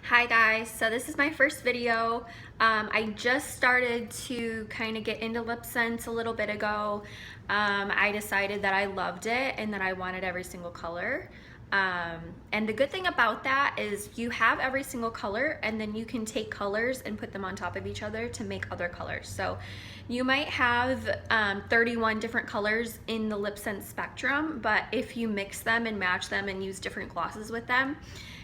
Hi guys, so this is my first video. I just started to kind of get into Lipsense a little bit ago. I decided that I loved it and that I wanted every single color. And the good thing about that is you have every single color and then you can take colors and put them on top of each other to make other colors. So you might have 31 different colors in the Lipsense spectrum, but if you mix them and match them and use different glosses with them,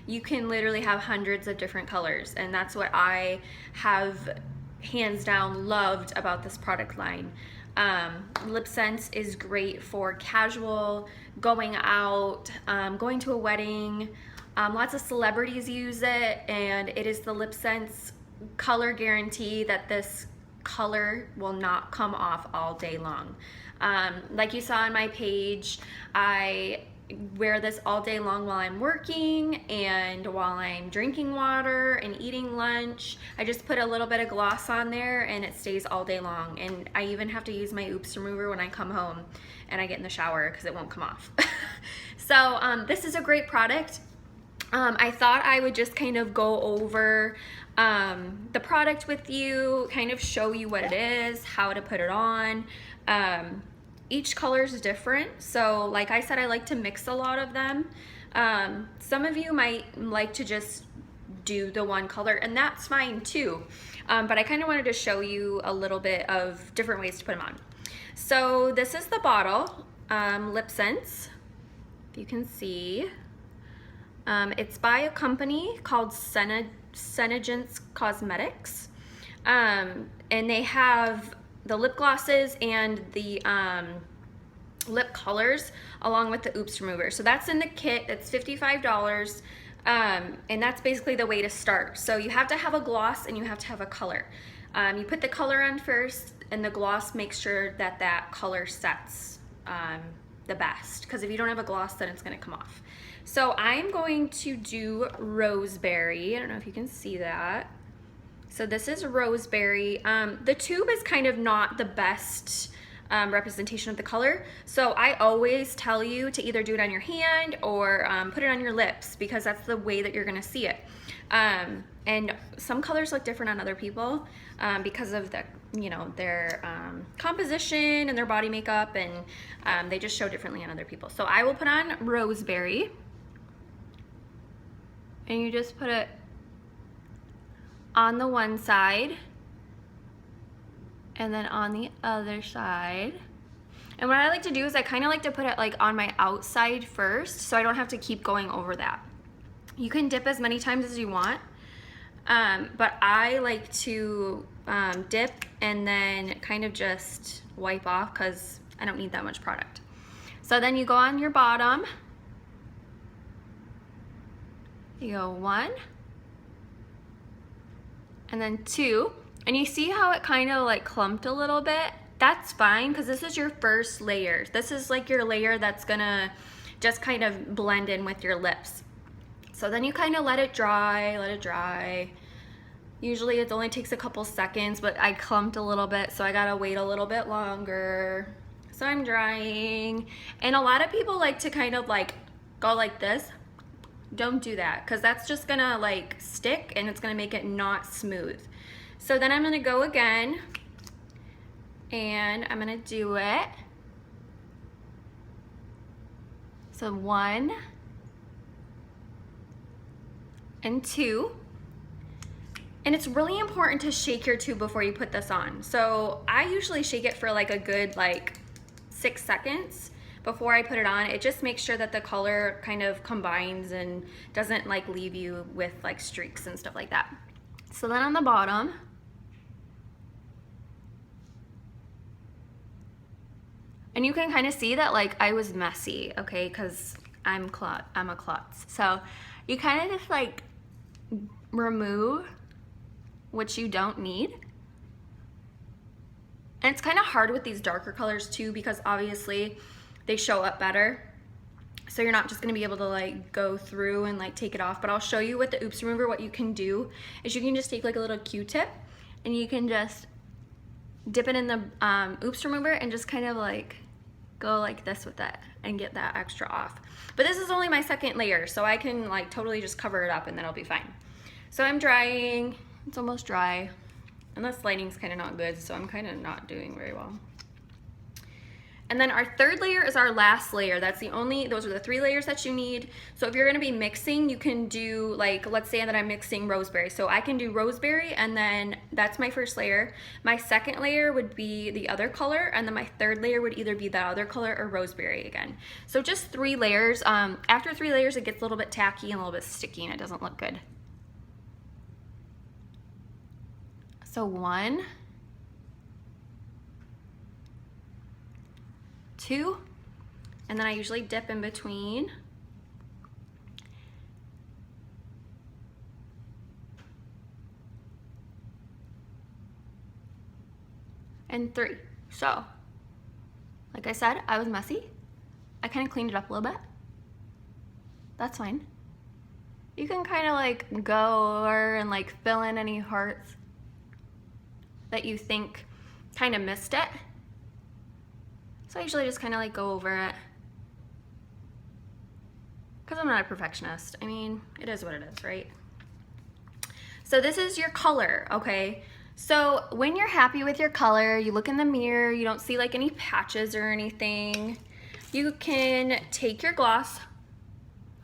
you can literally have hundreds of different colors, and that's what I have hands down loved about this product line. Lipsense is great for casual, going out, going to a wedding. Lots of celebrities use it, and it is the Lipsense color guarantee that this color will not come off all day long. Like you saw on my page, I wear this all day long while I'm working and while I'm drinking water and eating lunch. I just put a little bit of gloss on there and it stays all day long. And I even have to use my oops remover when I come home and I get in the shower because it won't come off. So this is a great product. I thought I would just kind of go over the product with you, kind of show you what it is, how to put it on. Each color is different, so like I said, I like to mix a lot of them. Some of you might like to just do the one color, and that's fine too. But I kind of wanted to show you a little bit of different ways to put them on. So this is the bottle, Lipsense, if you can see. It's by a company called Senegence Cosmetics, and they have the lip glosses and the lip colors along with the oops remover. So that's in the kit. It's $55, and that's basically the way to start. So you have to have a gloss and you have to have a color. You put the color on first, and the gloss makes sure that that color sets the best, because if you don't have a gloss, then it's going to come off. So I'm going to do Roseberry. I don't know if you can see that. So this is Roseberry. The tube is kind of not the best representation of the color. So I always tell you to either do it on your hand or put it on your lips, because that's the way that you're gonna see it. And some colors look different on other people because of the, their composition and their body makeup, and they just show differently on other people. So I will put on Roseberry, and you just put it on the one side and then on the other side. And what I like to do is I kind of like to put it like on my outside first, so I don't have to keep going over that. You can dip as many times as you want, but I like to dip and then kind of just wipe off because I don't need that much product. So then you go on your bottom, you go 1, and then 2, and you see how it kind of like clumped a little bit? That's fine, because this is your first layer. This is like your layer that's gonna just kind of blend in with your lips. So then you kind of let it dry. Usually it only takes a couple seconds, but I clumped a little bit, so I gotta wait a little bit longer. So I'm drying, and a lot of people like to kind of like go like this. Don't do that, because that's just gonna like stick and it's gonna make it not smooth. So then I'm gonna go again and I'm gonna do it. So 1 and 2. And it's really important to shake your tube before you put this on. So I usually shake it for like a good 6 seconds before I put it on. It just makes sure that the color kind of combines and doesn't like leave you with like streaks and stuff like that. So then on the bottom, and you can kind of see that like I was messy, okay, because I'm a klutz. So you kind of just like remove what you don't need. And it's kind of hard with these darker colors too, because obviously they show up better. So you're not just gonna be able to like go through and like take it off, but I'll show you with the oops remover. What you can do is you can just take like a little Q-tip and you can just dip it in the oops remover and just kind of like go like this with it and get that extra off. But this is only my second layer, so I can like totally just cover it up and then it'll be fine. So I'm drying, it's almost dry. And this lighting's kind of not good, so I'm kind of not doing very well. And then our third layer is our last layer. Those are the 3 layers that you need. So if you're gonna be mixing, you can do, like, let's say that I'm mixing roseberry. So I can do roseberry, and then that's my first layer. My second layer would be the other color, and then my third layer would either be that other color or roseberry again. So just 3 layers. After 3 layers, it gets a little bit tacky and a little bit sticky, and it doesn't look good. So 1, 2, and then I usually dip in between. And 3. So, like I said, I was messy. I kind of cleaned it up a little bit. That's fine. You can kind of like go over and like fill in any parts that you think kind of missed it. So I usually just kind of like go over it, because I'm not a perfectionist. I mean, it is what it is, right? So this is your color, okay? So when you're happy with your color, you look in the mirror, you don't see like any patches or anything, you can take your gloss.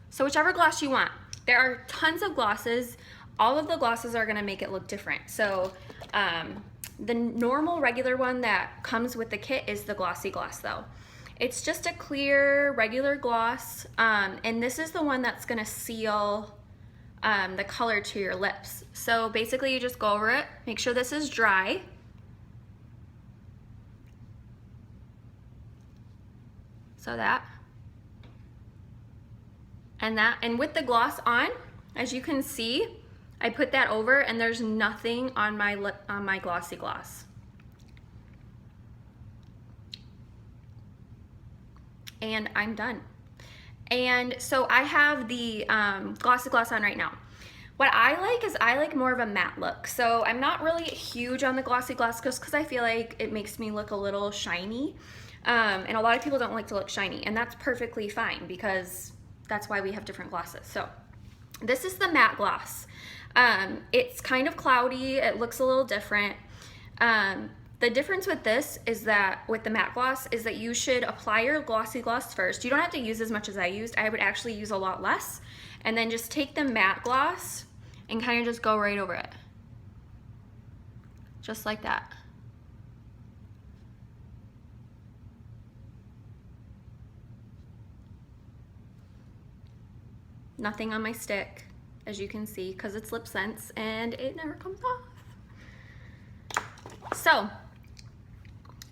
So whichever gloss you want. There are tons of glosses. All of the glosses are gonna make it look different. So the normal regular one that comes with the kit is the glossy gloss though. It's just a clear regular gloss, and this is the one that's gonna seal the color to your lips. So basically you just go over it, make sure this is dry. So that. And with the gloss on, as you can see, I put that over and there's nothing on my lip, on my glossy gloss. And I'm done. And so I have the glossy gloss on right now. What I like is I like more of a matte look. So I'm not really huge on the glossy gloss just because I feel like it makes me look a little shiny. And a lot of people don't like to look shiny, and that's perfectly fine because that's why we have different glosses. So this is the matte gloss. It's kind of cloudy, it looks a little different. The difference with this is that with the matte gloss is that you should apply your glossy gloss first. You don't have to use as much as I used. I would actually use a lot less. And then just take the matte gloss and kind of just go right over it. Just like that. Nothing on my stick, as you can see, because it's Lipsense and it never comes off. So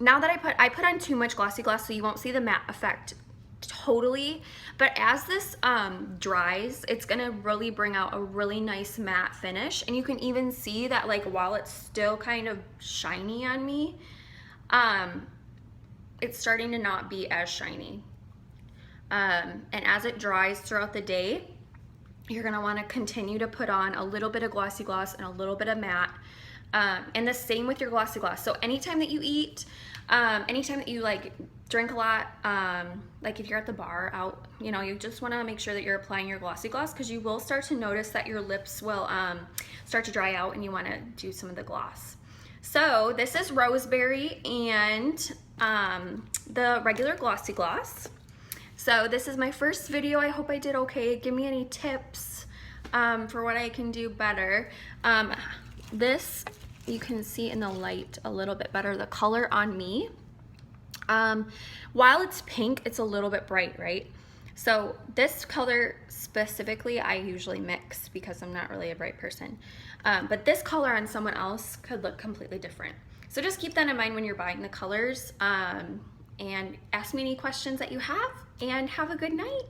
now that I put on too much glossy gloss, so you won't see the matte effect totally, but as this dries, it's gonna really bring out a really nice matte finish. And you can even see that, like, while it's still kind of shiny on me, it's starting to not be as shiny. And as it dries throughout the day, you're gonna wanna continue to put on a little bit of glossy gloss and a little bit of matte. And the same with your glossy gloss. So anytime that you eat, anytime that you like drink a lot, like if you're at the bar out, you know, you just wanna make sure that you're applying your glossy gloss, because you will start to notice that your lips will start to dry out and you wanna do some of the gloss. So this is Roseberry and the regular glossy gloss. So this is my first video. I hope I did okay. Give me any tips for what I can do better. This, you can see in the light a little bit better, the color on me. While it's pink, it's a little bit bright, right? So this color specifically, I usually mix because I'm not really a bright person. But this color on someone else could look completely different. So just keep that in mind when you're buying the colors, and ask me any questions that you have, and have a good night.